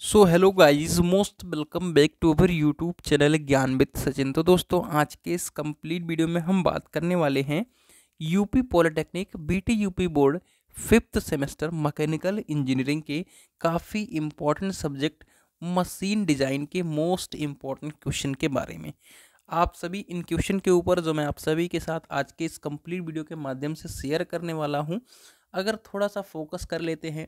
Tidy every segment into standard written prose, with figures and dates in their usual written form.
So hello guys, most welcome back to our YouTube channel Gyan with Sachin. तो दोस्तों, आज के इस कंप्लीट वीडियो में हम बात करने वाले हैं UP polytechnic BT UP board fifth semester mechanical engineering के काफ़ी इम्पॉर्टेंट सब्जेक्ट मशीन डिज़ाइन के मोस्ट इम्पॉर्टेंट क्वेश्चन के बारे में। आप सभी इन क्वेश्चन के ऊपर जो मैं आप सभी के साथ आज के इस कंप्लीट वीडियो के माध्यम से शेयर करने वाला हूँ, अगर थोड़ा सा फोकस कर लेते हैं,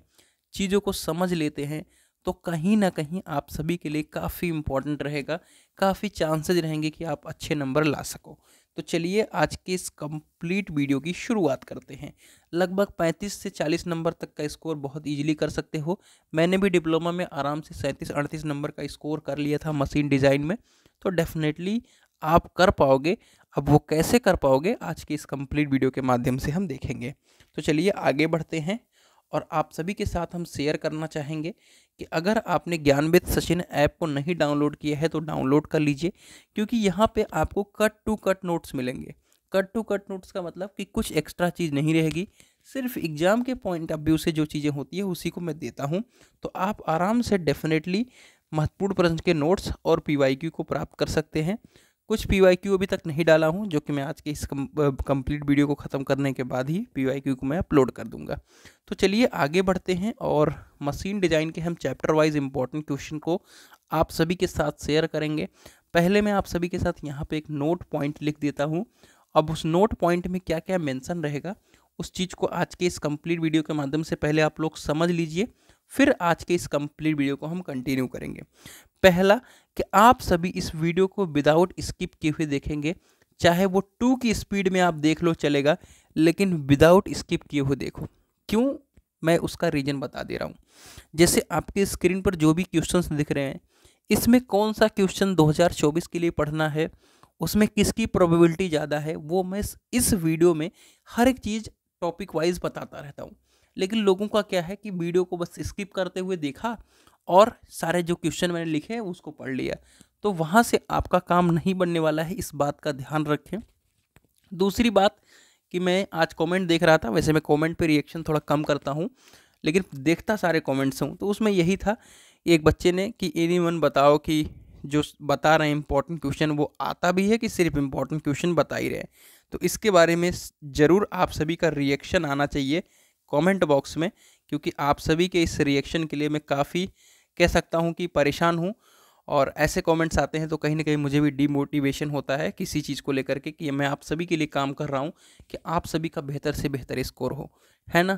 चीज़ों को समझ लेते हैं, तो कहीं ना कहीं आप सभी के लिए काफ़ी इम्पोर्टेंट रहेगा, काफ़ी चांसेस रहेंगे कि आप अच्छे नंबर ला सको। तो चलिए आज के इस कंप्लीट वीडियो की शुरुआत करते हैं। लगभग 35 से 40 नंबर तक का स्कोर बहुत इजीली कर सकते हो। मैंने भी डिप्लोमा में आराम से 37-38 नंबर का स्कोर कर लिया था मशीन डिज़ाइन में, तो डेफिनेटली आप कर पाओगे। अब वो कैसे कर पाओगे, आज के इस कंप्लीट वीडियो के माध्यम से हम देखेंगे। तो चलिए आगे बढ़ते हैं और आप सभी के साथ हम शेयर करना चाहेंगे कि अगर आपने ज्ञानविद सचिन ऐप को नहीं डाउनलोड किया है तो डाउनलोड कर लीजिए, क्योंकि यहाँ पे आपको कट टू कट नोट्स मिलेंगे। कट टू कट नोट्स का मतलब कि कुछ एक्स्ट्रा चीज़ नहीं रहेगी, सिर्फ एग्जाम के पॉइंट ऑफ व्यू से जो चीज़ें होती है उसी को मैं देता हूँ। तो आप आराम से डेफिनेटली महत्वपूर्ण प्रश्न के नोट्स और पीवाईक्यू को प्राप्त कर सकते हैं। कुछ पीवाईक्यू अभी तक नहीं डाला हूँ, जो कि मैं आज के इस कंप्लीट वीडियो को ख़त्म करने के बाद ही पीवाईक्यू को मैं अपलोड कर दूंगा। तो चलिए आगे बढ़ते हैं और मशीन डिज़ाइन के हम चैप्टर वाइज इंपॉर्टेंट क्वेश्चन को आप सभी के साथ शेयर करेंगे। पहले मैं आप सभी के साथ यहाँ पे एक नोट पॉइंट लिख देता हूँ। अब उस नोट पॉइंट में क्या क्या मेंशन रहेगा, उस चीज़ को आज के इस कंप्लीट वीडियो के माध्यम से पहले आप लोग समझ लीजिए, फिर आज के इस कंप्लीट वीडियो को हम कंटिन्यू करेंगे। पहला, कि आप सभी इस वीडियो को विदाउट स्किप किए हुए देखेंगे, चाहे वो 2 की स्पीड में आप देख लो चलेगा, लेकिन विदाउट स्किप किए हुए देखो। क्यों, मैं उसका रीज़न बता दे रहा हूँ। जैसे आपके स्क्रीन पर जो भी क्वेश्चंस दिख रहे हैं, इसमें कौन सा क्वेश्चन 2024 के लिए पढ़ना है, उसमें किसकी प्रोबेबिलिटी ज़्यादा है, वो मैं इस वीडियो में हर एक चीज़ टॉपिक वाइज बताता रहता हूँ। लेकिन लोगों का क्या है कि वीडियो को बस स्किप करते हुए देखा और सारे जो क्वेश्चन मैंने लिखे हैं उसको पढ़ लिया, तो वहाँ से आपका काम नहीं बनने वाला है, इस बात का ध्यान रखें। दूसरी बात कि मैं आज कमेंट देख रहा था, वैसे मैं कमेंट पे रिएक्शन थोड़ा कम करता हूँ, लेकिन देखता सारे कमेंट्स हूँ, तो उसमें यही था, एक बच्चे ने कि एनीवन बताओ कि जो बता रहे हैं इंपॉर्टेंट क्वेश्चन वो आता भी है कि सिर्फ इंपॉर्टेंट क्वेश्चन बता ही रहे हैं। तो इसके बारे में ज़रूर आप सभी का रिएक्शन आना चाहिए कमेंट बॉक्स में, क्योंकि आप सभी के इस रिएक्शन के लिए मैं काफ़ी कह सकता हूँ कि परेशान हूँ। और ऐसे कमेंट्स आते हैं तो कहीं ना कहीं मुझे भी डीमोटिवेशन होता है किसी चीज़ को लेकर के, कि मैं आप सभी के लिए काम कर रहा हूँ कि आप सभी का बेहतर से बेहतर स्कोर हो, है ना।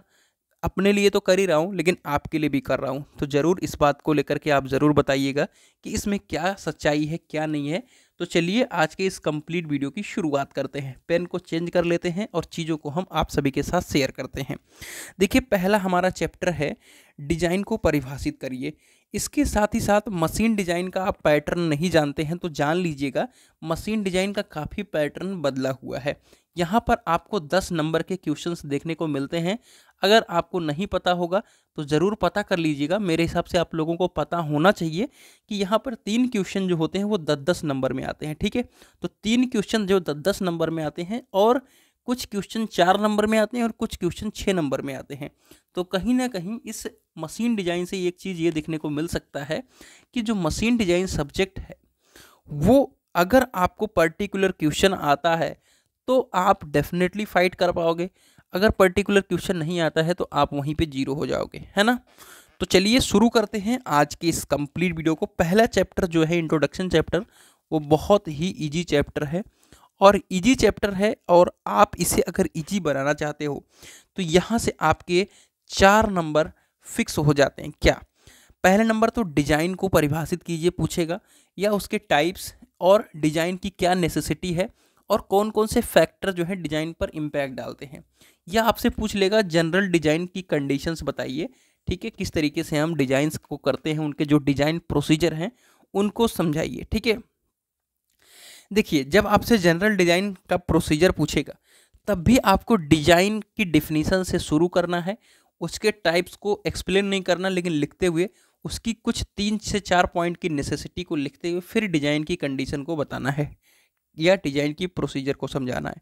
अपने लिए तो कर ही रहा हूँ, लेकिन आपके लिए भी कर रहा हूँ, तो ज़रूर इस बात को लेकर के आप ज़रूर बताइएगा कि इसमें क्या सच्चाई है क्या नहीं है। तो चलिए आज के इस कंप्लीट वीडियो की शुरुआत करते हैं। पेन को चेंज कर लेते हैं और चीज़ों को हम आप सभी के साथ शेयर करते हैं। देखिए, पहला हमारा चैप्टर है डिज़ाइन को परिभाषित करिए। इसके साथ ही साथ मशीन डिज़ाइन का आप पैटर्न नहीं जानते हैं तो जान लीजिएगा, मशीन डिज़ाइन का काफ़ी पैटर्न बदला हुआ है। यहाँ पर आपको 10 नंबर के क्वेश्चंस देखने को मिलते हैं। अगर आपको नहीं पता होगा तो ज़रूर पता कर लीजिएगा। मेरे हिसाब से आप लोगों को पता होना चाहिए कि यहाँ पर 3 क्वेश्चन जो होते हैं वो 10-10 नंबर में आते हैं, ठीक है। तो 3 क्वेश्चन जो 10-10 नंबर में आते हैं, और कुछ क्वेश्चन 4 नंबर में आते हैं और कुछ क्वेश्चन 6 नंबर में आते हैं। तो कहीं ना कहीं इस मशीन डिज़ाइन से एक चीज़ ये देखने को मिल सकता है कि जो मशीन डिज़ाइन सब्जेक्ट है वो, अगर आपको पर्टिकुलर क्वेश्चन आता है तो आप डेफिनेटली फाइट कर पाओगे, अगर पर्टिकुलर क्वेश्चन नहीं आता है तो आप वहीं पे जीरो हो जाओगे, है ना। तो चलिए शुरू करते हैं आज के इस कंप्लीट वीडियो को। पहला चैप्टर जो है इंट्रोडक्शन चैप्टर, वो बहुत ही इजी चैप्टर है, और इजी चैप्टर है, और आप इसे अगर इजी बनाना चाहते हो तो यहाँ से आपके 4 नंबर फिक्स हो जाते हैं। क्या, पहले नंबर तो डिज़ाइन को परिभाषित कीजिए पूछेगा, या उसके टाइप्स और डिज़ाइन की क्या नेसेसिटी है, और कौन कौन से फैक्टर जो है डिज़ाइन पर इम्पैक्ट डालते हैं। या आपसे पूछ लेगा जनरल डिज़ाइन की कंडीशंस बताइए, ठीक है, किस तरीके से हम डिज़ाइंस को करते हैं, उनके जो डिज़ाइन प्रोसीजर हैं उनको समझाइए, ठीक है। देखिए, जब आपसे जनरल डिज़ाइन का प्रोसीजर पूछेगा तब भी आपको डिज़ाइन की डिफिनीशन से शुरू करना है, उसके टाइप्स को एक्सप्लेन नहीं करना, लेकिन लिखते हुए उसकी कुछ 3 से 4 पॉइंट की नेसेसिटी को लिखते हुए फिर डिज़ाइन की कंडीशन को बताना है या डिज़ाइन की प्रोसीजर को समझाना है।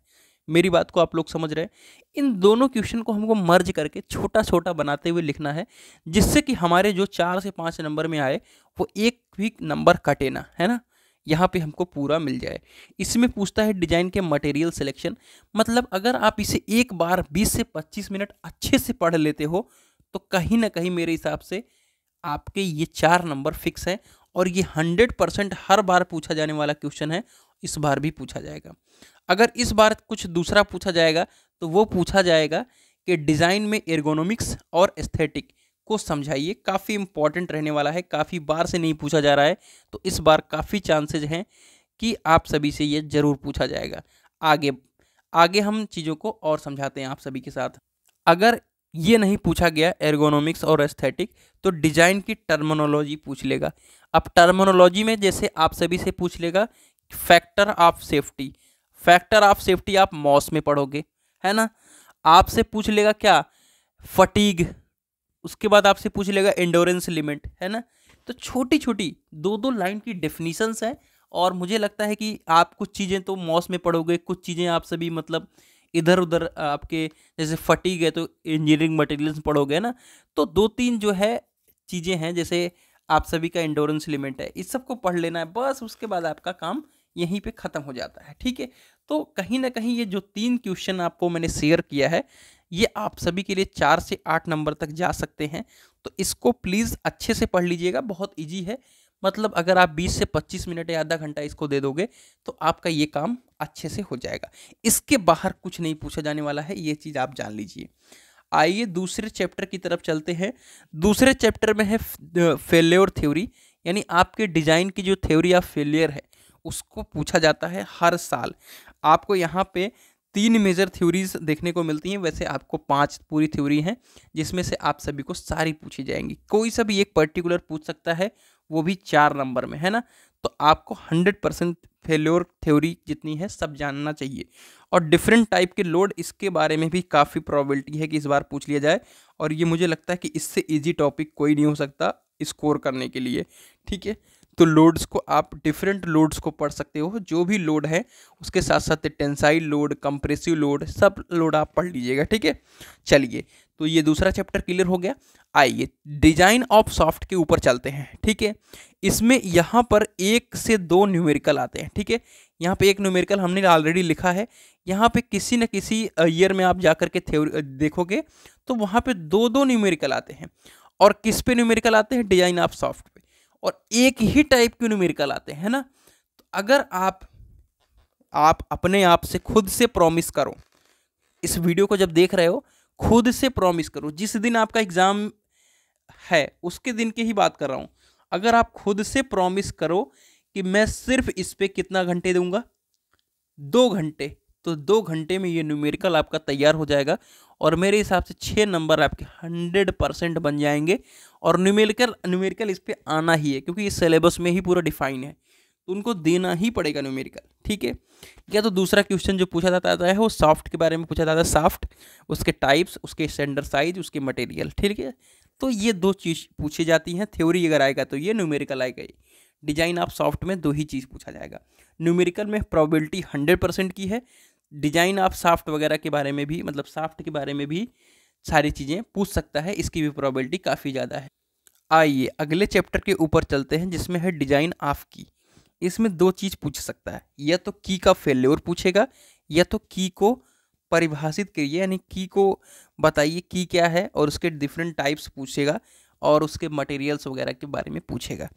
मेरी बात को आप लोग समझ रहे हैं। इन दोनों क्वेश्चन को हमको मर्ज करके छोटा छोटा बनाते हुए लिखना है, जिससे कि हमारे जो 4 से 5 नंबर में आए वो एक भी नंबर कटे ना, है ना, यहाँ पे हमको पूरा मिल जाए। इसमें पूछता है डिजाइन के मटेरियल सिलेक्शन, मतलब अगर आप इसे एक बार 20 से 25 मिनट अच्छे से पढ़ लेते हो तो कहीं ना कहीं मेरे हिसाब से आपके ये 4 नंबर फिक्स हैं, और ये 100% हर बार पूछा जाने वाला क्वेश्चन है, इस बार भी पूछा जाएगा। अगर इस बार कुछ दूसरा पूछा जाएगा तो वो पूछा जाएगा कि डिज़ाइन में एर्गोनॉमिक्स और एस्थेटिक को समझाइए, काफ़ी इंपॉर्टेंट रहने वाला है, काफ़ी बार से नहीं पूछा जा रहा है, तो इस बार काफ़ी चांसेज हैं कि आप सभी से ये ज़रूर पूछा जाएगा। आगे आगे हम चीज़ों को और समझाते हैं आप सभी के साथ। अगर ये नहीं पूछा गया एर्गोनॉमिक्स और एस्थेटिक, तो डिजाइन की टर्मिनोलॉजी पूछ लेगा। अब टर्मिनोलॉजी में जैसे आप सभी से पूछ लेगा factor of safety, factor of safety आप मॉस में पढ़ोगे, है ना। आपसे पूछ लेगा क्या, फटीग, उसके बाद आपसे पूछ लेगा एंडोरेंस लिमिट, है ना। तो छोटी छोटी 2-2 लाइन की डेफिनेशंस है, और मुझे लगता है कि आप कुछ चीज़ें तो मॉस में पढ़ोगे, कुछ चीज़ें आप सभी मतलब इधर उधर आपके जैसे फटीग है तो इंजीनियरिंग मटेरियल्स पढ़ोगे ना। तो 2-3 जो है चीज़ें हैं, जैसे आप सभी का एंडोरेंस लिमिट है, इस सबको पढ़ लेना है बस, उसके बाद आपका काम यहीं पे ख़त्म हो जाता है, ठीक है। तो कहीं ना कहीं ये जो 3 क्वेश्चन आपको मैंने शेयर किया है, ये आप सभी के लिए 4 से 8 नंबर तक जा सकते हैं। तो इसको प्लीज़ अच्छे से पढ़ लीजिएगा, बहुत इजी है। मतलब अगर आप 20 से 25 मिनट या आधा घंटा इसको दे दोगे तो आपका ये काम अच्छे से हो जाएगा। इसके बाहर कुछ नहीं पूछा जाने वाला है, ये चीज़ आप जान लीजिए। आइए दूसरे चैप्टर की तरफ चलते हैं। दूसरे चैप्टर में है फेल्योर थ्योरी, यानी आपके डिज़ाइन की जो थ्योरी ऑफ फेलियर है उसको पूछा जाता है हर साल। आपको यहाँ पे 3 मेजर थ्योरीज देखने को मिलती हैं, वैसे आपको 5 पूरी थ्योरी हैं, जिसमें से आप सभी को सारी पूछी जाएंगी। कोई सा भी एक पर्टिकुलर पूछ सकता है, वो भी 4 नंबर में, है ना। तो आपको 100% फेल्योर थ्योरी जितनी है सब जानना चाहिए। और डिफरेंट टाइप के लोड, इसके बारे में भी काफ़ी प्रोबेबिलिटी है कि इस बार पूछ लिया जाए, और ये मुझे लगता है कि इससे इजी टॉपिक कोई नहीं हो सकता स्कोर करने के लिए, ठीक है। तो लोड्स को आप डिफरेंट लोड्स को पढ़ सकते हो, जो भी लोड है उसके साथ साथ टेंसाइल लोड, कंप्रेसिव लोड, सब लोड आप पढ़ लीजिएगा, ठीक है। चलिए, तो ये दूसरा चैप्टर क्लियर हो गया। आइए डिजाइन ऑफ सॉफ्ट के ऊपर चलते हैं, ठीक है। इसमें यहाँ पर 1 से 2 न्यूमेरिकल आते हैं, ठीक है। यहाँ पे एक न्यूमेरिकल हमने ऑलरेडी लिखा है। यहाँ पे किसी न किसी ईयर में आप जाकर के थ्योरी देखोगे तो वहाँ पे 2-2 न्यूमेरिकल आते हैं। और किस पे न्यूमेरिकल आते हैं, डिजाइन ऑफ सॉफ्ट पे, और एक ही टाइप के न्यूमेरिकल आते हैं, है ना। तो अगर आप अपने आप से खुद से प्रॉमिस करो, इस वीडियो को जब देख रहे हो खुद से प्रॉमिस करो, जिस दिन आपका एग्जाम है उसके दिन की ही बात कर रहा हूं, अगर आप खुद से प्रॉमिस करो कि मैं सिर्फ इस पे कितना घंटे दूंगा, 2 घंटे, तो 2 घंटे में ये न्यूमेरिकल आपका तैयार हो जाएगा, और मेरे हिसाब से 6 नंबर आपके 100% बन जाएंगे। और न्यूमेरिकल इस पे आना ही है, क्योंकि ये सिलेबस में ही पूरा डिफाइन है, तो उनको देना ही पड़ेगा न्यूमेरिकल, ठीक है। क्या तो दूसरा क्वेश्चन जो पूछा जाता है वो सॉफ्ट के बारे में पूछा जाता है, सॉफ्ट, उसके टाइप्स, उसके स्टैंडर्ड साइज, उसके मटेरियल, ठीक है। तो ये 2 चीज़ पूछी जाती हैं। थ्योरी अगर आएगा तो ये, न्यूमेरिकल आएगा ये। डिजाइन ऑफ सॉफ्ट में 2 ही चीज़ पूछा जाएगा। न्यूमेरिकल में प्रोबेबिलिटी 100% की है, डिजाइन ऑफ सॉफ्ट वगैरह के बारे में भी, मतलब सॉफ्ट के बारे में भी सारी चीज़ें पूछ सकता है, इसकी भी प्रोबेबिलिटी काफ़ी ज़्यादा है। आइए अगले चैप्टर के ऊपर चलते हैं, जिसमें है डिजाइन ऑफ की। इसमें 2 चीज़ पूछ सकता है, या तो की का फेल्योर पूछेगा, या तो की को परिभाषित करिए, यानी की को बताइए की क्या है, और उसके डिफरेंट टाइप्स पूछेगा, और उसके मटेरियल्स वगैरह के बारे में पूछेगा।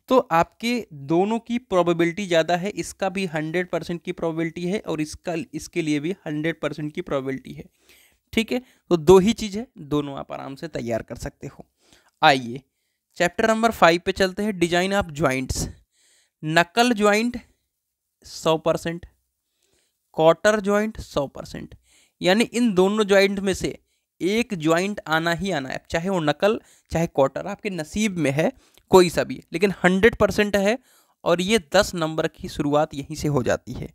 तो आपके दोनों की प्रोबेबिलिटी ज़्यादा है, इसका भी 100% की प्रोबेबिलिटी है, और इसके लिए भी 100% की प्रोबेबिलिटी है, ठीक है। तो 2 ही चीज़ है, दोनों आप आराम से तैयार कर सकते हो। आइए चैप्टर नंबर 5 पे चलते हैं, डिजाइन ऑफ ज्वाइंट्स। नकल ज्वाइंट 100%, क्वार्टर ज्वाइंट 100%, यानी इन दोनों ज्वाइंट में से एक ज्वाइंट आना ही आना है, चाहे वो नकल चाहे क्वार्टर, आपके नसीब में है कोई सा भी, लेकिन 100% है, और ये 10 नंबर की शुरुआत यहीं से हो जाती है।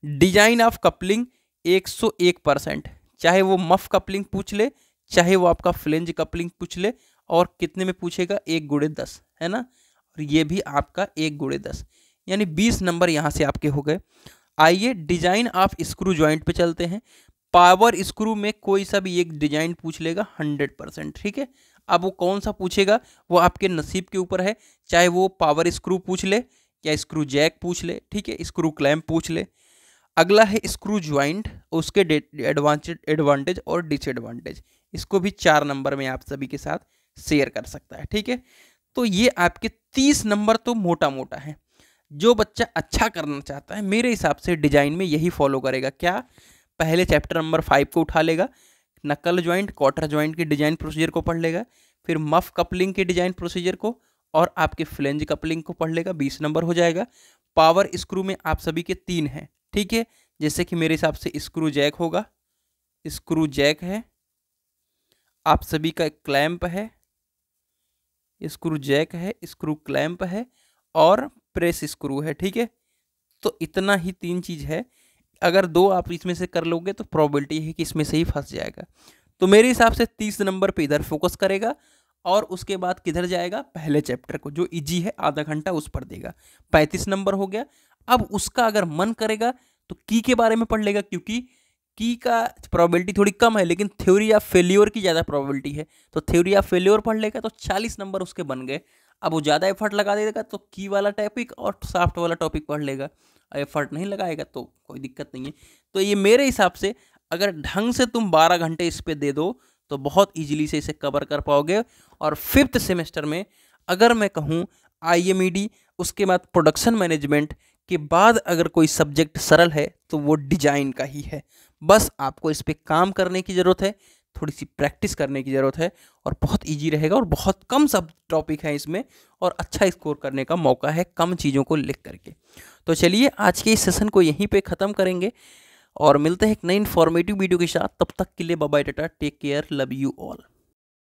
डिजाइन ऑफ कपलिंग 101%, चाहे वो मफ कपलिंग पूछ ले, चाहे वो आपका फ्लेंज कपलिंग पूछ ले, और कितने में पूछेगा, 1×10, है ना। और ये भी आपका 1×10, यानी 20 नंबर यहाँ से आपके हो गए। आइए डिजाइन ऑफ स्क्रू जॉइंट पे चलते हैं। पावर स्क्रू में कोई सा भी एक डिजाइन पूछ लेगा 100%, ठीक है। अब वो कौन सा पूछेगा वो आपके नसीब के ऊपर है, चाहे वो पावर स्क्रू पूछ ले या स्क्रू जैक पूछ ले, ठीक है, स्क्रू क्लैंप पूछ ले। अगला है स्क्रू ज्वाइंट, उसके एडवांटेज और डिसएडवांटेज, इसको भी 4 नंबर में आप सभी के साथ शेयर कर सकता है, ठीक है। तो ये आपके 30 नंबर तो मोटा मोटा है। जो बच्चा अच्छा करना चाहता है मेरे हिसाब से डिजाइन में यही फॉलो करेगा। क्या, पहले चैप्टर नंबर 5 को उठा लेगा, नकल ज्वाइंट क्वार्टर ज्वाइंट के डिजाइन प्रोसीजर को पढ़ लेगा, फिर मफ कपलिंग के डिजाइन प्रोसीजर को और आपके फ्लेंज कपलिंग को पढ़ लेगा, 20 नंबर हो जाएगा। पावर स्क्रू में आप सभी के 3 हैं, ठीक है, जैसे कि मेरे हिसाब से स्क्रू जैक होगा, स्क्रू जैक है, आप सभी का क्लैंप है, स्क्रू जैक है, स्क्रू क्लैंप है और प्रेस स्क्रू है, ठीक है। तो इतना ही 3 चीज़ है। अगर 2 आप इसमें से कर लोगे तो प्रोबेबिलिटी है कि इसमें से ही फंस जाएगा। तो मेरे हिसाब से 30 नंबर पे इधर फोकस करेगा और उसके बाद किधर जाएगा, पहले चैप्टर को जो इजी है आधा घंटा उस पर देगा। 35 नंबर हो गया। अब उसका अगर मन करेगा तो की के बारे में पढ़ लेगा, क्योंकि की का प्रोबेबिलिटी थोड़ी कम है लेकिन थ्योरी ऑफ फेल्योर की ज़्यादा प्रोबेबिलिटी है, तो थ्योरी ऑफ फेल्योर पढ़ लेगा तो 40 नंबर उसके बन गए। अब वो ज़्यादा एफर्ट लगा देगा तो की वाला टॉपिक और सॉफ्ट वाला टॉपिक पढ़ लेगा, एफर्ट नहीं लगाएगा तो कोई दिक्कत नहीं है। तो ये मेरे हिसाब से अगर ढंग से तुम 12 घंटे इस पर दे दो तो बहुत ईजिली से इसे कवर कर पाओगे। और 5th सेमेस्टर में अगर मैं कहूँ IMED, उसके बाद प्रोडक्शन मैनेजमेंट के बाद अगर कोई सब्जेक्ट सरल है तो वो डिजाइन का ही है। बस आपको इस पर काम करने की ज़रूरत है, थोड़ी सी प्रैक्टिस करने की ज़रूरत है और बहुत इजी रहेगा और बहुत कम सब टॉपिक है इसमें और अच्छा स्कोर करने का मौका है कम चीज़ों को लिख करके। तो चलिए आज के इस सेशन को यहीं पे ख़त्म करेंगे और मिलते हैं एक नई इन्फॉर्मेटिव वीडियो के साथ। तब तक के लिए bye bye, tata, take care, love you all.